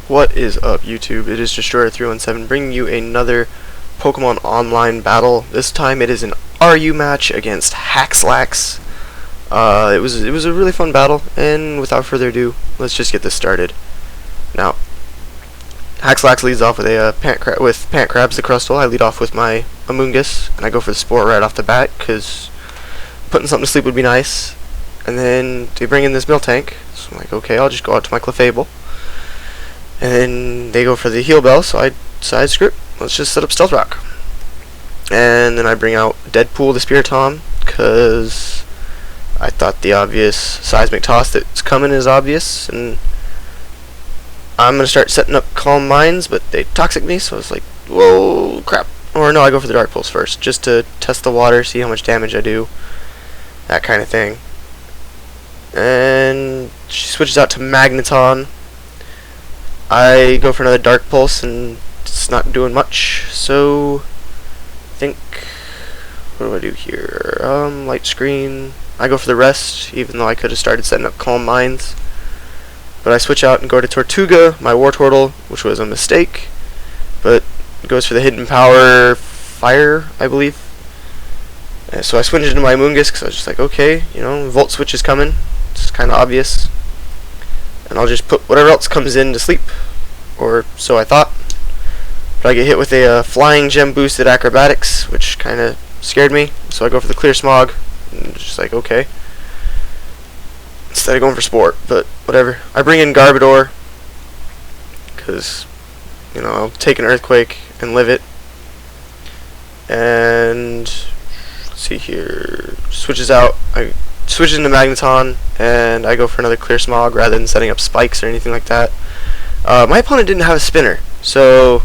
What is up, YouTube? It is Destroyer317 bringing you another Pokemon Online battle. This time it is an RU match against Haxlax. It was a really fun battle, and without further ado, let's just get this started. Now, Haxlax leads off with a Pant Crabs the Crustle. I lead off with my Amoonguss, and I go for the Spore right off the bat because putting something to sleep would be nice. And then they bring in this Miltank, so I'm like, okay, I'll just go out to my Clefable. And then they go for the Heal Bell, so I decide, screw it, let's just set up Stealth Rock. And then I bring out Deadpool the Spiritomb, because I thought the obvious Seismic Toss that's coming is obvious, and I'm going to start setting up Calm Minds, but they Toxic me, so I was like, whoa, crap. Or no, I go for the Dark Pulse first, just to test the water, see how much damage I do, that kind of thing. And she switches out to Magneton. I go for another Dark Pulse, and it's not doing much, so I think, what do I do here? Light Screen. I go for the rest, even though I could have started setting up Calm Minds. But I switch out and go to Tortuga, my Wartortle, which was a mistake, but it goes for the Hidden Power Fire, I believe. And so I switched into my Amoonguss, because I was just like, okay, you know, Volt Switch is coming, it's kind of obvious. And I'll just put whatever else comes in to sleep, or so I thought. But I get hit with a Flying Gem boosted Acrobatics, which kind of scared me, so I go for the Clear Smog, and just like, okay. Instead of going for Sport, but whatever. I bring in Garbodor, because, you know, I'll take an Earthquake and live it. And, let's see here, switches out, I switches into Magneton, and I go for another Clear Smog rather than setting up spikes or anything like that. My opponent didn't have a spinner, so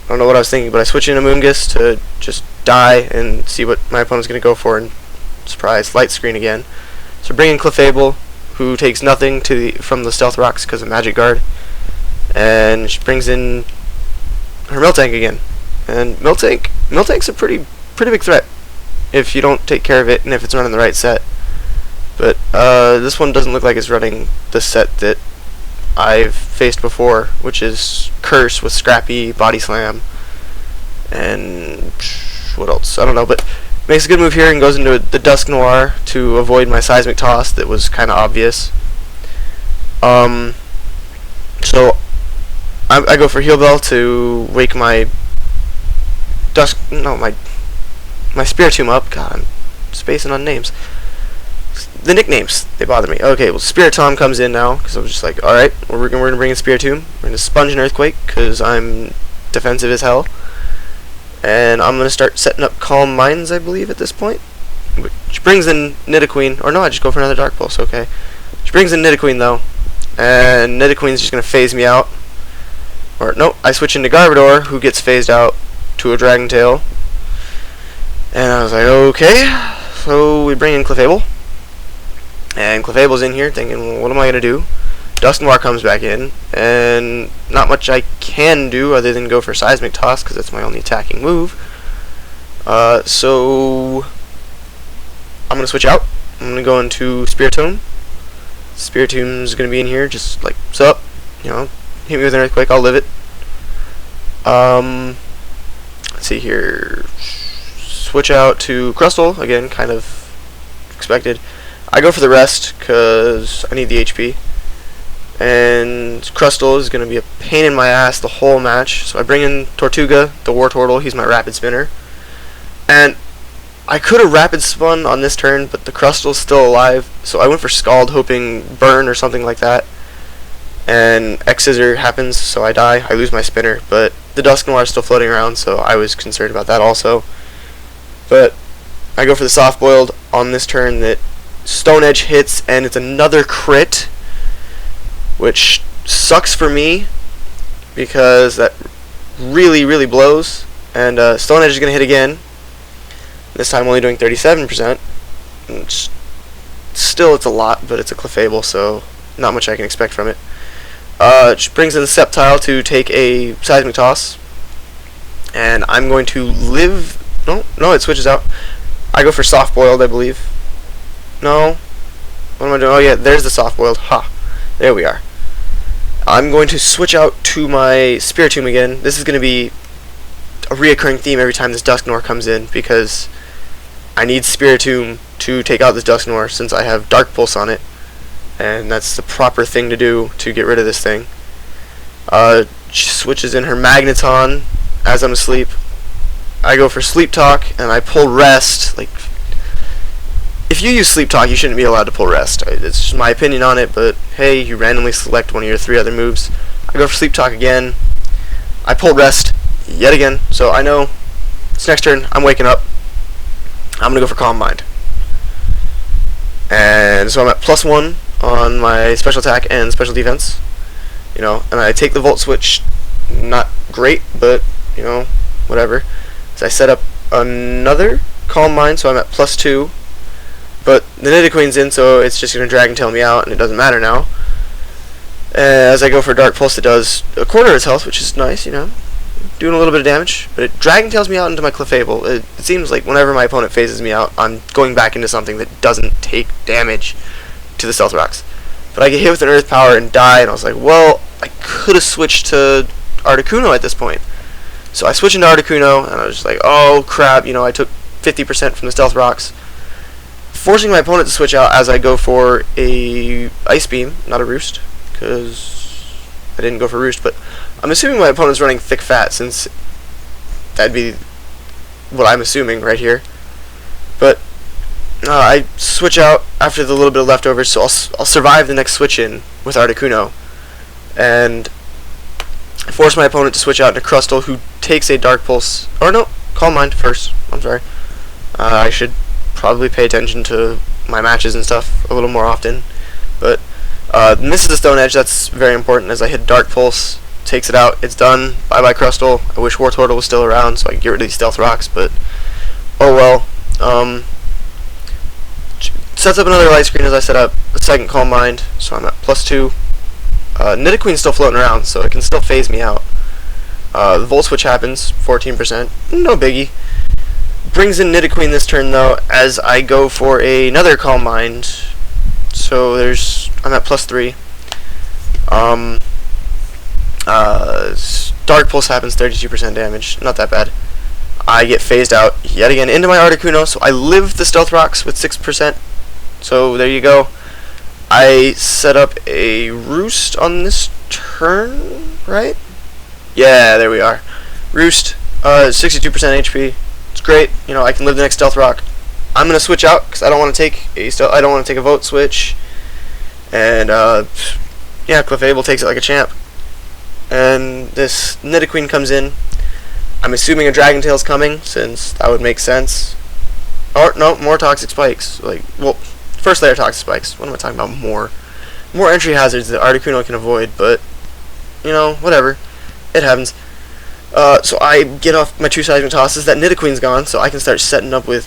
I don't know what I was thinking, but I switch into Amoonguss to just die and see what my opponent's going to go for, and surprise, Light Screen again. So bring in Clefable, who takes nothing from the Stealth Rocks because of Magic Guard, and she brings in her Miltank again. And Miltank's a pretty big threat if you don't take care of it and if it's running the right set. But this one doesn't look like it's running the set that I've faced before, which is Curse with Scrappy, Body Slam, and what else? I don't know, but makes a good move here and goes into the Dusk Noir to avoid my Seismic Toss that was kind of obvious. So I go for Heal Bell to wake my my Spiritomb up. God, I'm spacing on names. The nicknames, they bother me. Okay, well, Spiritomb comes in now, because I was just like, alright, we're going to bring in Spiritomb. We're going to Sponge and Earthquake, because I'm defensive as hell. And I'm going to start setting up Calm Minds, I believe, at this point. Which brings in Nidoqueen. Or no, I just go for another Dark Pulse, okay. She brings in Nidoqueen, though. And Nidoqueen's just going to phase me out. Or, no, I switch into Garbodor, who gets phased out to a Dragon Tail. And I was like, okay. So we bring in Clefable. And Clefable's in here thinking, well, what am I going to do? Dusk Noir comes back in, and not much I can do other than go for Seismic Toss, because that's my only attacking move. So I'm going to switch out. I'm going to go into Spiritomb. Spiritomb's going to be in here, just like, what's up? You know, hit me with an Earthquake, I'll live it. Let's see here. Switch out to Crustle, again, kind of expected. I go for the rest, because I need the HP. And Crustle is going to be a pain in my ass the whole match. So I bring in Tortuga, the Wartortle. He's my Rapid Spinner. And I could have Rapid Spun on this turn, but the Crustle's still alive. So I went for Scald, hoping Burn or something like that. And X-Scissor happens, so I die. I lose my Spinner. But the Dusk Noir is still floating around, so I was concerned about that also. But I go for the Soft Boiled on this turn that Stone Edge hits, and it's another crit, which sucks for me because that really blows. And Stone Edge is going to hit again, this time only doing 37%. Still, it's a lot, but it's a Clefable, so not much I can expect from it. It brings in the Sceptile to take a Seismic Toss, and I'm going to live. No, it switches out. I go for Soft Boiled, I believe. No, what am I doing? Oh yeah, there's the Soft Boiled. Ha, there we are. I'm going to switch out to my Spiritomb again. This is going to be a reoccurring theme every time this Dusknoir comes in, because I need Spiritomb to take out this Dusknoir since I have Dark Pulse on it, and that's the proper thing to do to get rid of this thing. She switches in her Magneton as I'm asleep. I go for Sleep Talk, and I pull Rest. Like, if you use Sleep Talk, you shouldn't be allowed to pull Rest. It's just my opinion on it, but hey, you randomly select one of your 3 other moves. I go for Sleep Talk again. I pull Rest yet again, so I know it's next turn. I'm waking up. I'm going to go for Calm Mind. And so I'm at +1 on my special attack and special defense. You know, and I take the Volt Switch. Not great, but, you know, whatever. So I set up another Calm Mind, so I'm at +2. But the Nidoqueen's in, so it's just going to Dragon Tail me out, and it doesn't matter now. As I go for Dark Pulse, it does a quarter of its health, which is nice, you know. Doing a little bit of damage. But it Dragon Tails me out into my Clefable. It seems like whenever my opponent phases me out, I'm going back into something that doesn't take damage to the Stealth Rocks. But I get hit with an Earth Power and die, and I was like, well, I could have switched to Articuno at this point. So I switch into Articuno, and I was just like, oh crap, you know, I took 50% from the Stealth Rocks. Forcing my opponent to switch out as I go for a Ice Beam, not a Roost, because I didn't go for Roost, but I'm assuming my opponent's running Thick Fat, since that'd be what I'm assuming right here. But I switch out after the little bit of leftovers, so I'll survive the next switch in with Articuno, and force my opponent to switch out into Crustle, who takes a Dark Pulse, or no, Calm Mind first, I'm sorry. I should probably pay attention to my matches and stuff a little more often, but misses the Stone Edge. That's very important. As I hit Dark Pulse, takes it out, it's done. Bye bye Crustle. I wish Wartortle was still around so I could get rid of these Stealth Rocks, but oh well. Sets up another light screen as I set up a second Calm Mind, so I'm at +2. Nidoqueen's still floating around, so it can still phase me out. The Volt Switch happens, 14%, no biggie. Brings in Nidoqueen this turn though, as I go for another Calm Mind. So I'm at +3. Dark Pulse happens, 32% damage, not that bad. I get phased out yet again into my Articuno, so I live the Stealth Rocks with 6%. So there you go. I set up a Roost on this turn, right? Yeah, there we are. Roost, 62% HP. It's great. You know, I can live the next Stealth Rock. I'm gonna switch out because I don't want to take a Vote Switch. And yeah, Clefable takes it like a champ. And this Nidoqueen comes in. I'm assuming a Dragon Tail's coming, since that would make sense. Or no, more Toxic Spikes. Like, well, first layer Toxic Spikes. What am I talking about? More entry hazards that Articuno can avoid, but you know, whatever. It happens. So I get off my 2 seismic tosses. That Nidoqueen's gone, so I can start setting up with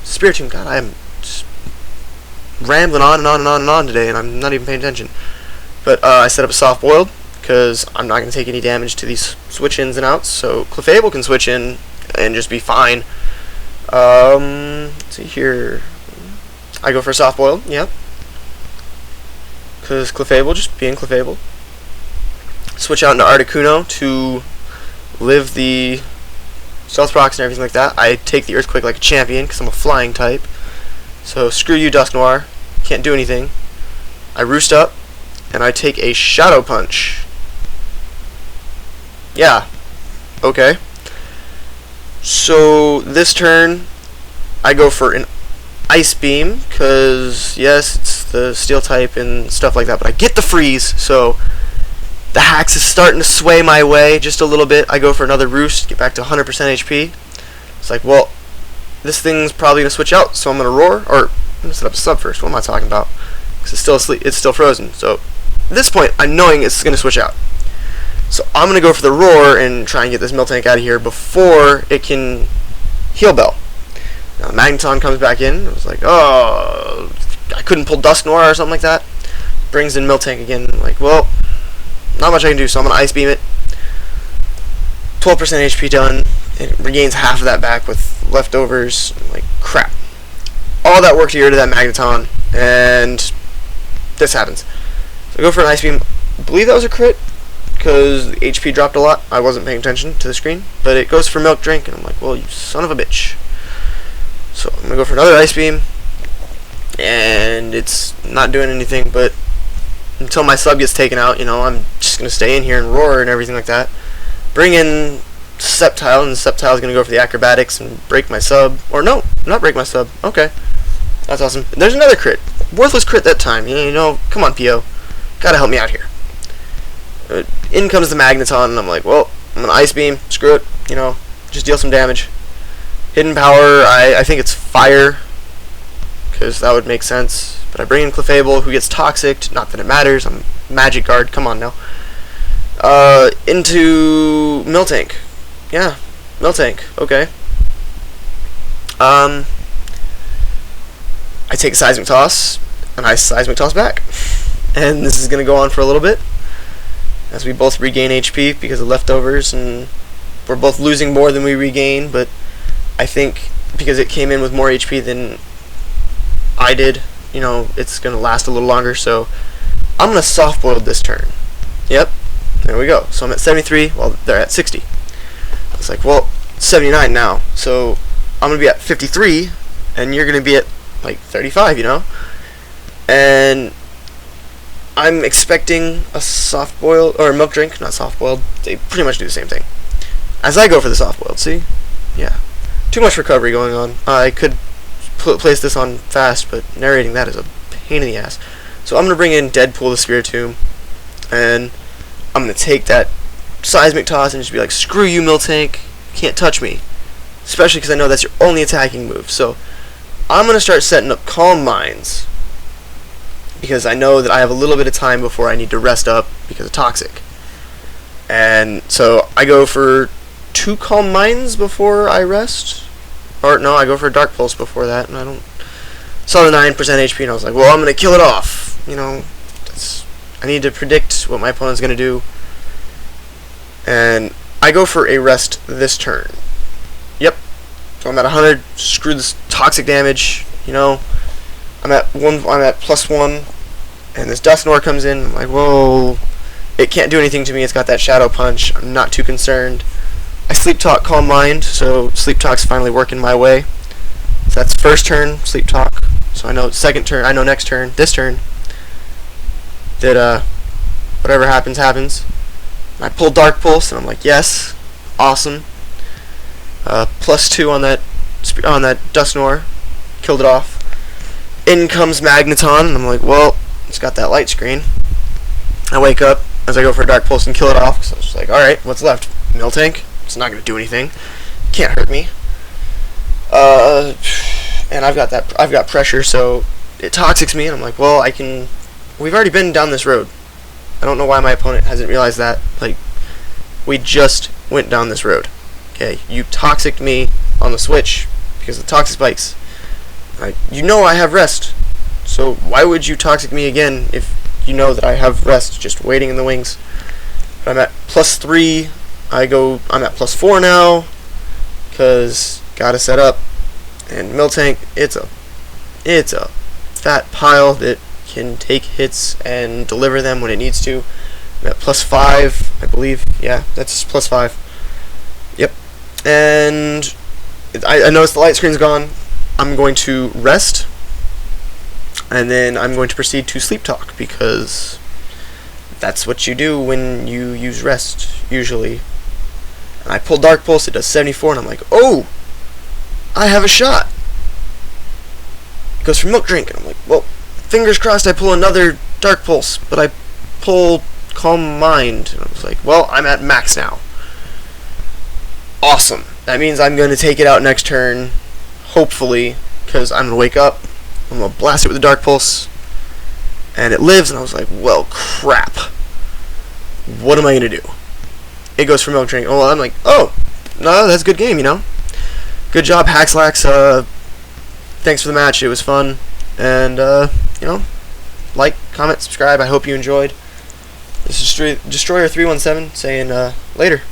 Spiritomb. God, I am just rambling on and on and on and on today, and I'm not even paying attention. But I set up a Soft Boiled, because I'm not going to take any damage to these switch ins and outs, so Clefable can switch in and just be fine. Let's see here. I go for a Soft Boiled, yep. Because Clefable, just being Clefable. Switch out into Articuno to live the Stealth Rocks and everything like that. I take the Earthquake like a champion, because I'm a flying type. So screw you, Dusknoir. Can't do anything. I Roost up, and I take a Shadow Punch. Yeah. Okay. So this turn, I go for an Ice Beam, because yes, it's the Steel type and stuff like that, but I get the Freeze, so the Hax is starting to sway my way just a little bit. I go for another Roost, get back to 100% HP. It's like, well, this thing's probably going to switch out, so I'm going to Roar, or I'm going to set up a Sub first. What am I talking about? Because it's still asleep, it's still frozen. So at this point, I'm knowing it's going to switch out. So I'm going to go for the Roar and try and get this Miltank out of here before it can Heal Bell. Now Magneton comes back in. I was like, oh, I couldn't pull Dusknoir or something like that. Brings in Miltank again. I'm like, well, not much I can do, so I'm going to Ice Beam it. 12% HP done. It regains half of that back with leftovers. I'm like, crap. All that work to get rid of that Magneton, and this happens. I go for an Ice Beam. I believe that was a crit, because the HP dropped a lot. I wasn't paying attention to the screen. But it goes for Milk Drink, and I'm like, well, you son of a bitch. So I'm going to go for another Ice Beam. And it's not doing anything, but until my sub gets taken out, you know, I'm just going to stay in here and roar and everything like that. Bring in Sceptile, and Sceptile is going to go for the acrobatics and break my sub. Or no, not break my sub. Okay. That's awesome. There's another crit. Worthless crit that time. You know, come on, P.O. Gotta help me out here. In comes the Magneton, and I'm like, well, I'm going to Ice Beam. Screw it. You know, just deal some damage. Hidden Power, I think it's Fire, because that would make sense. But I bring in Clefable, who gets Toxic. Not that it matters. I'm Magic Guard. Come on now. Into Miltank. Yeah, Miltank. Okay. I take a Seismic Toss, and I Seismic Toss back. And this is going to go on for a little bit, as we both regain HP because of leftovers, and we're both losing more than we regain, but I think because it came in with more HP than I did, you know, it's going to last a little longer, so I'm going to Soft Boiled this turn. Yep, there we go. So I'm at 73, well, they're at 60. I was like, well, 79 now, so I'm going to be at 53, and you're going to be at, like, 35, you know? And I'm expecting a Soft Boiled, or a Milk Drink, not Soft Boiled. They pretty much do the same thing. As I go for the Soft Boiled, see? Yeah. Too much recovery going on. I could place this on fast, but narrating that is a pain in the ass. So I'm going to bring in Deadpool the Spiritomb, and I'm going to take that Seismic Toss and just be like, screw you, Miltank, you can't touch me. Especially because I know that's your only attacking move. So I'm going to start setting up Calm Minds, because I know that I have a little bit of time before I need to rest up because of Toxic. And so I go for 2 Calm Minds before I rest. Or no, I go for a Dark Pulse before that, and I don't saw the 9% HP, and I was like, well, I'm going to kill it off. You know, I need to predict what my opponent's going to do. And I go for a rest this turn. Yep. So I'm at 100. Screw this toxic damage. You know, I'm at +1, and this Dusknoir comes in. I'm like, whoa, it can't do anything to me. It's got that Shadow Punch. I'm not too concerned. I Sleep Talk, Calm Mind, so Sleep Talk's finally working my way. So that's first turn, Sleep Talk. So I know second turn, I know next turn, this turn, that whatever happens, happens. And I pull Dark Pulse, and I'm like, yes, awesome. +2 on that Dusknoir, killed it off. In comes Magneton, and I'm like, well, it's got that light screen. I wake up as I go for a Dark Pulse and kill it off, so I was just like, alright, what's left? Miltank? It's not going to do anything. Can't hurt me. And I've got pressure, so it toxics me, and I'm like, well, we've already been down this road. I don't know why my opponent hasn't realized that. Like, we just went down this road. Okay, you toxiced me on the switch because of the toxic spikes. You know I have rest, so why would you toxic me again if you know that I have rest just waiting in the wings? But I'm at +3. I'm at +4 now, because gotta set up. And Miltank, it's a fat pile that can take hits and deliver them when it needs to. I'm at +5, I believe. Yeah, that's +5. Yep. And I notice the light screen's gone. I'm going to rest, and then I'm going to proceed to Sleep Talk, because that's what you do when you use rest, usually. And I pull Dark Pulse, it does 74, and I'm like, oh, I have a shot. It goes for Milk Drink, and I'm like, well, fingers crossed I pull another Dark Pulse, but I pull Calm Mind, and I was like, well, I'm at max now. Awesome. That means I'm going to take it out next turn, hopefully, because I'm going to wake up, I'm going to blast it with the Dark Pulse, and it lives, and I was like, well, crap. What am I going to do? It goes for Milk Drink. Oh, I'm like, oh, no, that's a good game, you know. Good job, Haxlax. Thanks for the match. It was fun. And, you know, like, comment, subscribe. I hope you enjoyed. This is Destroyer317 saying, later.